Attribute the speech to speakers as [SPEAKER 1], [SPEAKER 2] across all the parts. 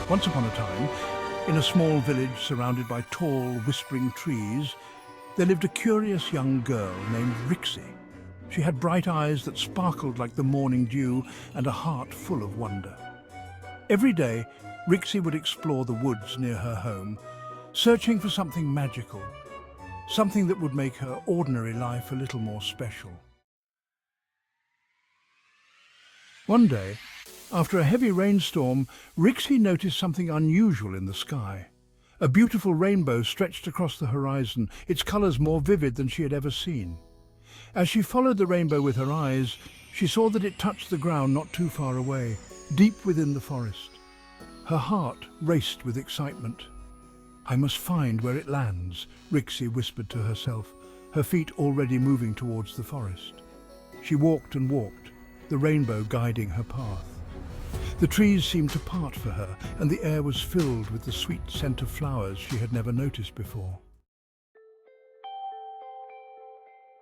[SPEAKER 1] Once upon a time, in a small village surrounded by tall, whispering trees, there lived a curious young girl named Rixie. She had bright eyes that sparkled like the morning dew and a heart full of wonder. Every day, Rixie would explore the woods near her home, searching for something magical, something that would make her ordinary life a little more special. One day, after a heavy rainstorm, Rixie noticed something unusual in the sky. A beautiful rainbow stretched across the horizon, its colours more vivid than she had ever seen. As she followed the rainbow with her eyes, she saw that it touched the ground not too far away, deep within the forest. Her heart raced with excitement. "I must find where it lands," Rixie whispered to herself, her feet already moving towards the forest. She walked and walked, the rainbow guiding her path. The trees seemed to part for her, and the air was filled with the sweet scent of flowers she had never noticed before.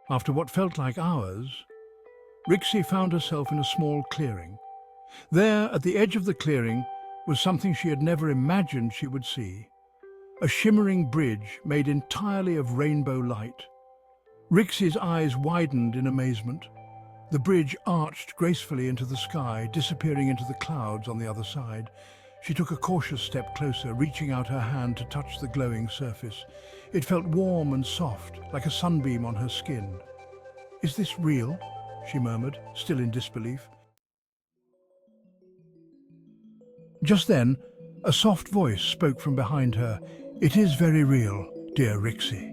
[SPEAKER 1] After what felt like hours, Rixie found herself in a small clearing. There, at the edge of the clearing, was something she had never imagined she would see. A shimmering bridge made entirely of rainbow light. Rixie's eyes widened in amazement. The bridge arched gracefully into the sky, disappearing into the clouds on the other side. She took a cautious step closer, reaching out her hand to touch the glowing surface. It felt warm and soft, like a sunbeam on her skin. "Is this real?" she murmured, still in disbelief. Just then, a soft voice spoke from behind her. "It is very real, dear Rixie."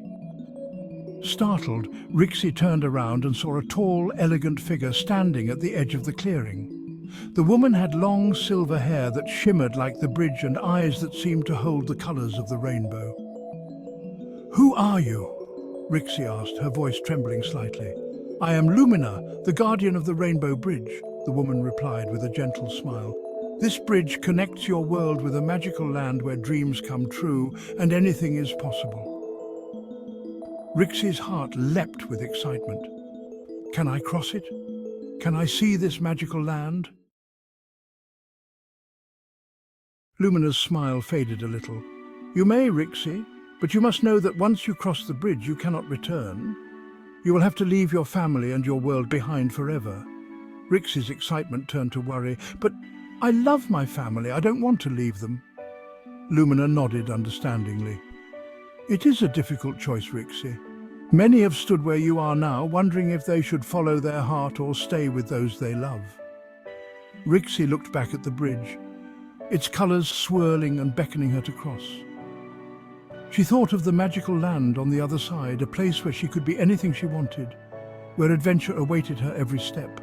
[SPEAKER 1] Startled, Rixie turned around and saw a tall, elegant figure standing at the edge of the clearing. The woman had long silver hair that shimmered like the bridge and eyes that seemed to hold the colours of the rainbow. "Who are you?" Rixie asked, her voice trembling slightly. "I am Lumina, the guardian of the Rainbow Bridge," the woman replied with a gentle smile. "This bridge connects your world with a magical land where dreams come true and anything is possible." Rixie's heart leapt with excitement. "Can I cross it? Can I see this magical land?" Lumina's smile faded a little. "You may, Rixie, but you must know that once you cross the bridge you cannot return. You will have to leave your family and your world behind forever." Rixie's excitement turned to worry. "But I love my family, I don't want to leave them." Lumina nodded understandingly. "It is a difficult choice, Rixie. Many have stood where you are now, wondering if they should follow their heart or stay with those they love." Rixie looked back at the bridge, its colours swirling and beckoning her to cross. She thought of the magical land on the other side, a place where she could be anything she wanted, where adventure awaited her every step.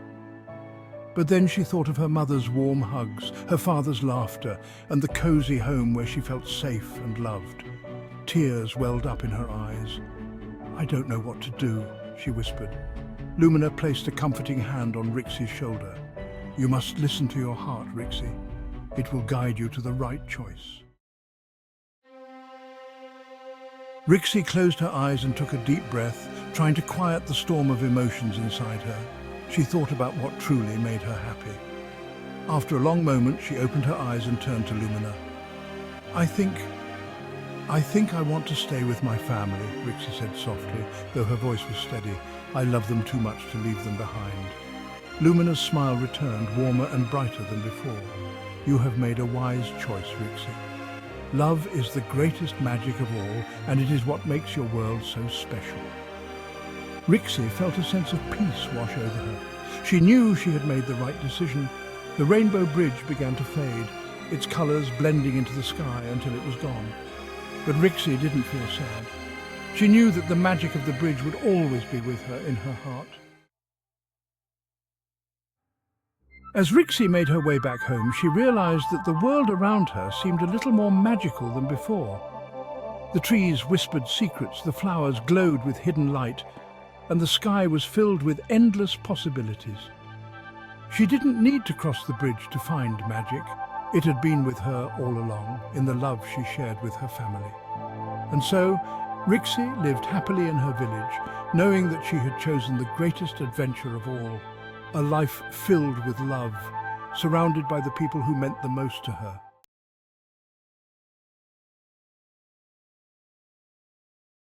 [SPEAKER 1] But then she thought of her mother's warm hugs, her father's laughter, and the cosy home where she felt safe and loved. Tears welled up in her eyes. "I don't know what to do," she whispered. Lumina placed a comforting hand on Rixie's shoulder. "You must listen to your heart, Rixie. It will guide you to the right choice." Rixie closed her eyes and took a deep breath, trying to quiet the storm of emotions inside her. She thought about what truly made her happy. After a long moment, she opened her eyes and turned to Lumina. I think I want to stay with my family," Rixie said softly, though her voice was steady. "I love them too much to leave them behind." Lumina's smile returned, warmer and brighter than before. "You have made a wise choice, Rixie. Love is the greatest magic of all, and it is what makes your world so special." Rixie felt a sense of peace wash over her. She knew she had made the right decision. The rainbow bridge began to fade, its colours blending into the sky until it was gone. But Rixie didn't feel sad. She knew that the magic of the bridge would always be with her in her heart. As Rixie made her way back home, she realized that the world around her seemed a little more magical than before. The trees whispered secrets, the flowers glowed with hidden light, and the sky was filled with endless possibilities. She didn't need to cross the bridge to find magic. It had been with her all along, in the love she shared with her family. And so, Rixie lived happily in her village, knowing that she had chosen the greatest adventure of all, a life filled with love, surrounded by the people who meant the most to her.